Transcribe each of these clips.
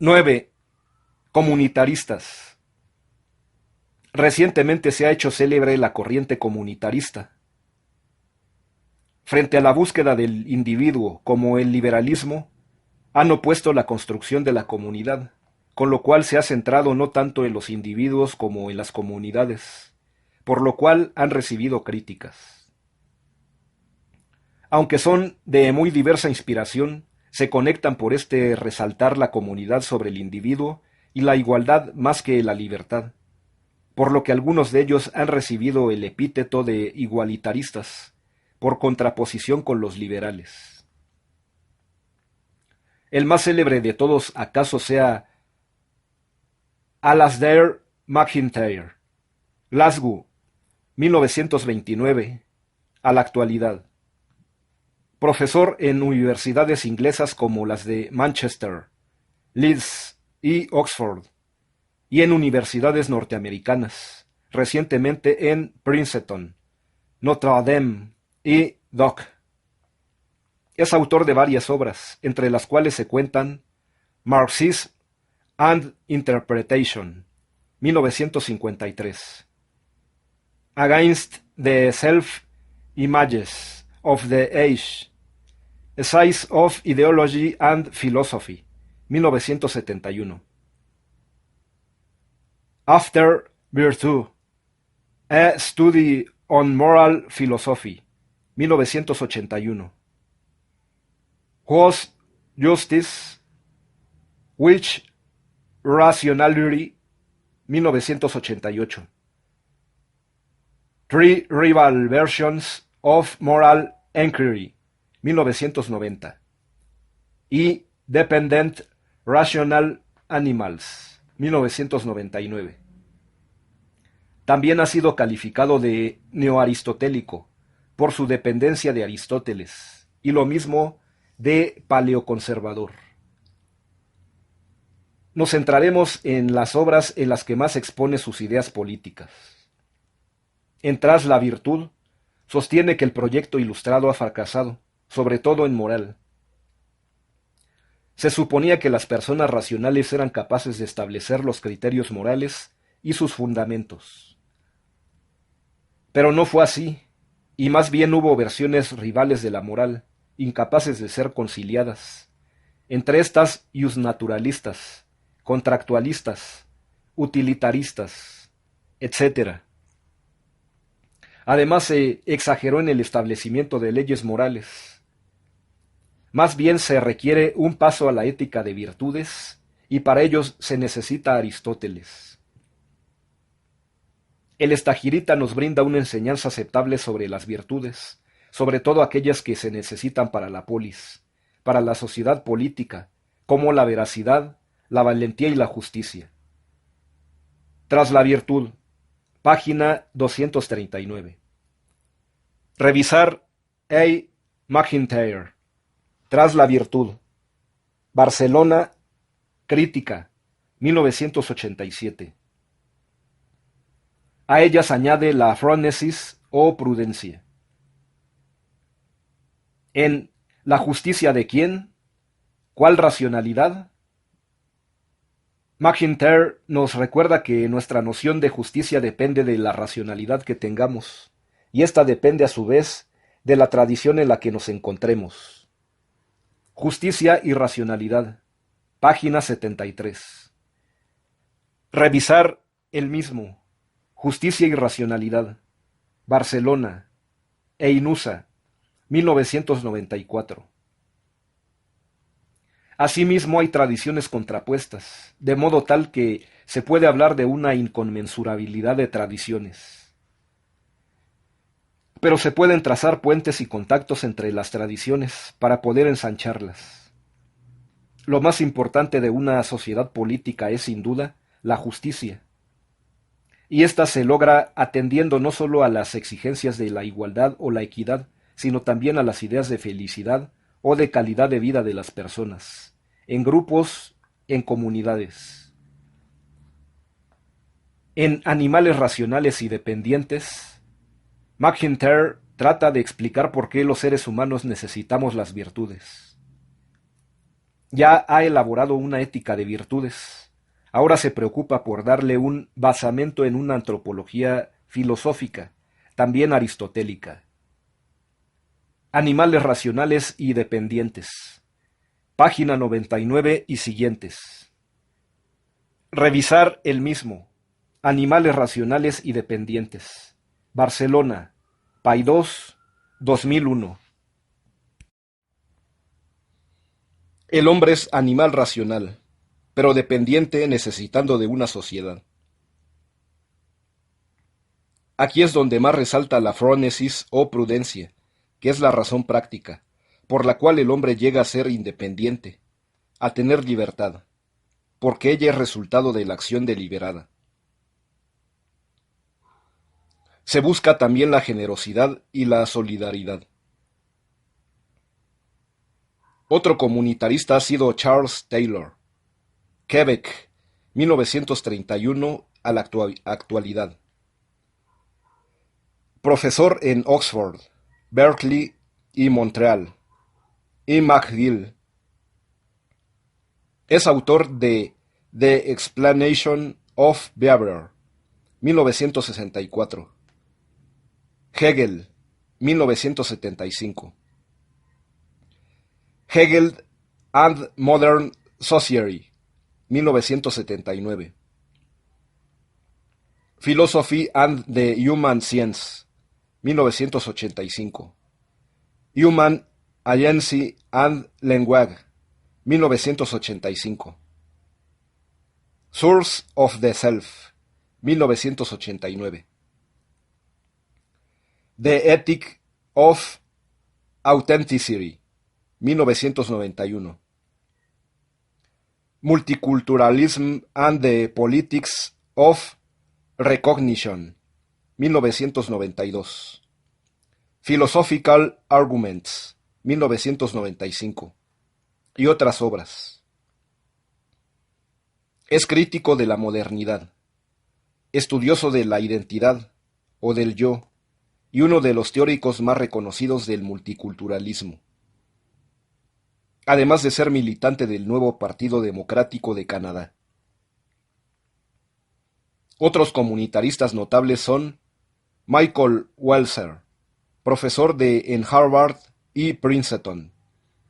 9. Comunitaristas. Recientemente se ha hecho célebre la corriente comunitarista. Frente a la búsqueda del individuo como el liberalismo, han opuesto la construcción de la comunidad, con lo cual se ha centrado no tanto en los individuos como en las comunidades, por lo cual han recibido críticas. Aunque son de muy diversa inspiración, se conectan por este resaltar la comunidad sobre el individuo y la igualdad más que la libertad, por lo que algunos de ellos han recibido el epíteto de igualitaristas, por contraposición con los liberales. El más célebre de todos acaso sea Alasdair MacIntyre, Glasgow, 1929, a la actualidad. Profesor en universidades inglesas como las de Manchester, Leeds y Oxford, y en universidades norteamericanas, recientemente en Princeton, Notre Dame y Duke. Es autor de varias obras, entre las cuales se cuentan Marxism and Interpretation, 1953, Against the Self-Images of the Age, Essays of Ideology and Philosophy, 1971, After Virtue, A Study on Moral Philosophy, 1981, Was Justice, Which Rationality, 1988, Three Rival Versions of Moral Enquiry, 1990, y Dependent Rational Animals, 1999. También ha sido calificado de neoaristotélico por su dependencia de Aristóteles, y lo mismo de paleoconservador. Nos centraremos en las obras en las que más expone sus ideas políticas. En Tras la virtud, sostiene que el proyecto ilustrado ha fracasado, sobre todo en moral. Se suponía que las personas racionales eran capaces de establecer los criterios morales y sus fundamentos. Pero no fue así, y más bien hubo versiones rivales de la moral, incapaces de ser conciliadas. Entre estas, iusnaturalistas, contractualistas, utilitaristas, etc. Además se exageró en el establecimiento de leyes morales. Más bien se requiere un paso a la ética de virtudes, y para ellos se necesita Aristóteles. El Estagirita nos brinda una enseñanza aceptable sobre las virtudes, sobre todo aquellas que se necesitan para la polis, para la sociedad política, como la veracidad, la valentía y la justicia. Tras la virtud, página 239. Revisar A. MacIntyre. Tras la virtud. Barcelona, Crítica, 1987. A ellas añade la phronesis o prudencia. En ¿La justicia de quién? ¿Cuál racionalidad? MacIntyre nos recuerda que nuestra noción de justicia depende de la racionalidad que tengamos, y esta depende a su vez de la tradición en la que nos encontremos. Justicia y racionalidad, página 73. Revisar el mismo. Justicia y racionalidad. Barcelona, Einusa, 1994. Asimismo hay tradiciones contrapuestas, de modo tal que se puede hablar de una inconmensurabilidad de tradiciones. Pero se pueden trazar puentes y contactos entre las tradiciones para poder ensancharlas. Lo más importante de una sociedad política es, sin duda, la justicia. Y ésta se logra atendiendo no solo a las exigencias de la igualdad o la equidad, sino también a las ideas de felicidad o de calidad de vida de las personas, en grupos, en comunidades. En Animales racionales y dependientes, MacIntyre trata de explicar por qué los seres humanos necesitamos las virtudes. Ya ha elaborado una ética de virtudes. Ahora se preocupa por darle un basamento en una antropología filosófica, también aristotélica. Animales racionales y dependientes. Página 99 y siguientes. Revisar el mismo. Animales racionales y dependientes. Barcelona. Paidós, 2001. El hombre es animal racional, pero dependiente necesitando de una sociedad. Aquí es donde más resalta la phronesis o prudencia, que es la razón práctica, por la cual el hombre llega a ser independiente, a tener libertad, porque ella es resultado de la acción deliberada. Se busca también la generosidad y la solidaridad. Otro comunitarista ha sido Charles Taylor, Quebec, 1931 a la actualidad. Profesor en Oxford, Berkeley y Montreal. Y McGill. Es autor de The Explanation of Behavior, 1964. Hegel, 1975. Hegel and Modern Society, 1979. Philosophy and the Human Science, 1985. Human Agency and Language, 1985. Source of the Self, 1989. The Ethic of Authenticity, 1991. Multiculturalism and the Politics of Recognition, 1992. Philosophical Arguments, 1995. Y otras obras. Es crítico de la modernidad, estudioso de la identidad o del yo, y uno de los teóricos más reconocidos del multiculturalismo. Además de ser militante del nuevo Partido Democrático de Canadá. Otros comunitaristas notables son Michael Walzer, profesor en Harvard y Princeton,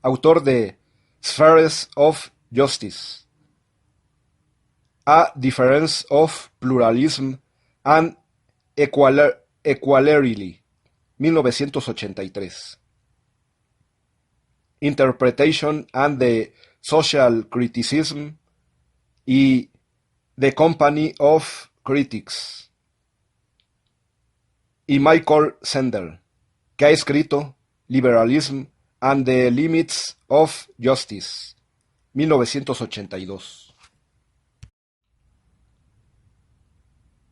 autor de Spheres of Justice, A Difference of Pluralism and Equality, 1983. Interpretation and the Social Criticism y The Company of Critics. Y Michael Sandel, que ha escrito Liberalism and the Limits of Justice, 1982.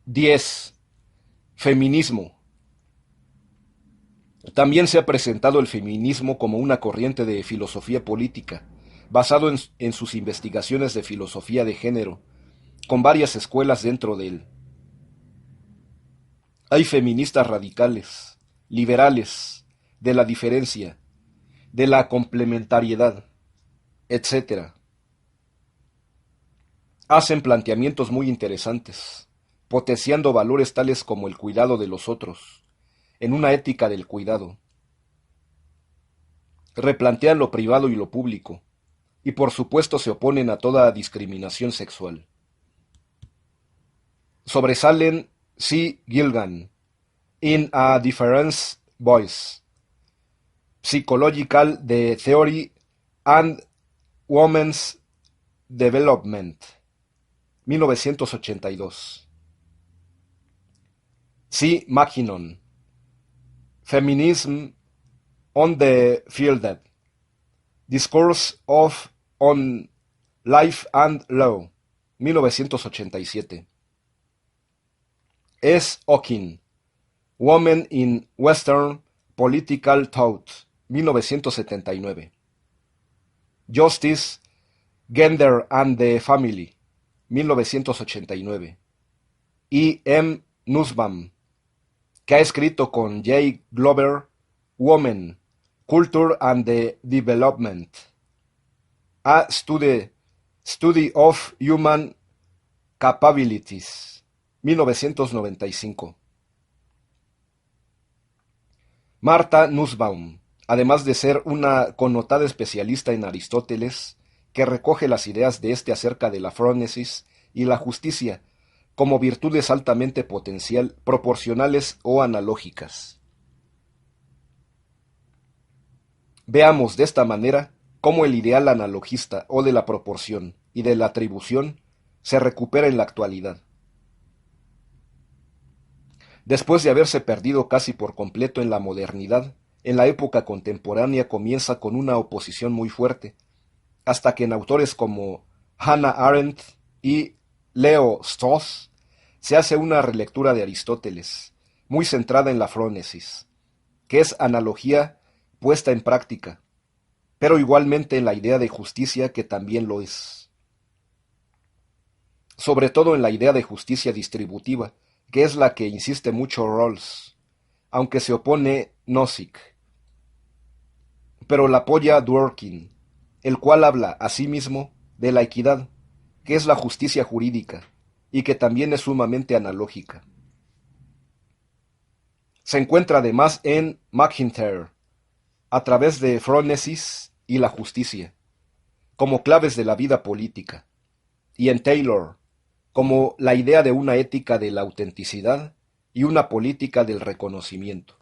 10. Feminismo. También se ha presentado el feminismo como una corriente de filosofía política, basado en sus investigaciones de filosofía de género, con varias escuelas dentro de él. Hay feministas radicales, liberales, de la diferencia, de la complementariedad, etc. Hacen planteamientos muy interesantes, potenciando valores tales como el cuidado de los otros, en una ética del cuidado. Replantean lo privado y lo público, y por supuesto se oponen a toda discriminación sexual. Sobresalen C. Gilgan, In a Different Voice, Psychological the Theory and Women's Development, 1982. C. Mackinnon, Feminism on the Fielded, Discourse of on Life and Law, 1987. S. Okin, Women in Western Political Thought, 1979. Justice, Gender and the Family, 1989. E. M. Nussbaum, que ha escrito con J. Glover, Women, Culture and the Development. A Study of Human Capabilities, 1995. Martha Nussbaum, además de ser una connotada especialista en Aristóteles, que recoge las ideas de este acerca de la frónesis y la justicia como virtudes altamente proporcionales o analógicas. Veamos de esta manera cómo el ideal analogista o de la proporción y de la atribución se recupera en la actualidad. Después de haberse perdido casi por completo en la modernidad, en la época contemporánea comienza con una oposición muy fuerte, hasta que en autores como Hannah Arendt y Leo Strauss se hace una relectura de Aristóteles, muy centrada en la frónesis, que es analogía puesta en práctica, pero igualmente en la idea de justicia que también lo es. Sobre todo en la idea de justicia distributiva, que es la que insiste mucho Rawls, aunque se opone Nozick. Pero la apoya Dworkin, el cual habla, asimismo, de la equidad, que es la justicia jurídica, y que también es sumamente analógica. Se encuentra además en MacIntyre, a través de frónesis y la justicia, como claves de la vida política, y en Taylor, como la idea de una ética de la autenticidad y una política del reconocimiento.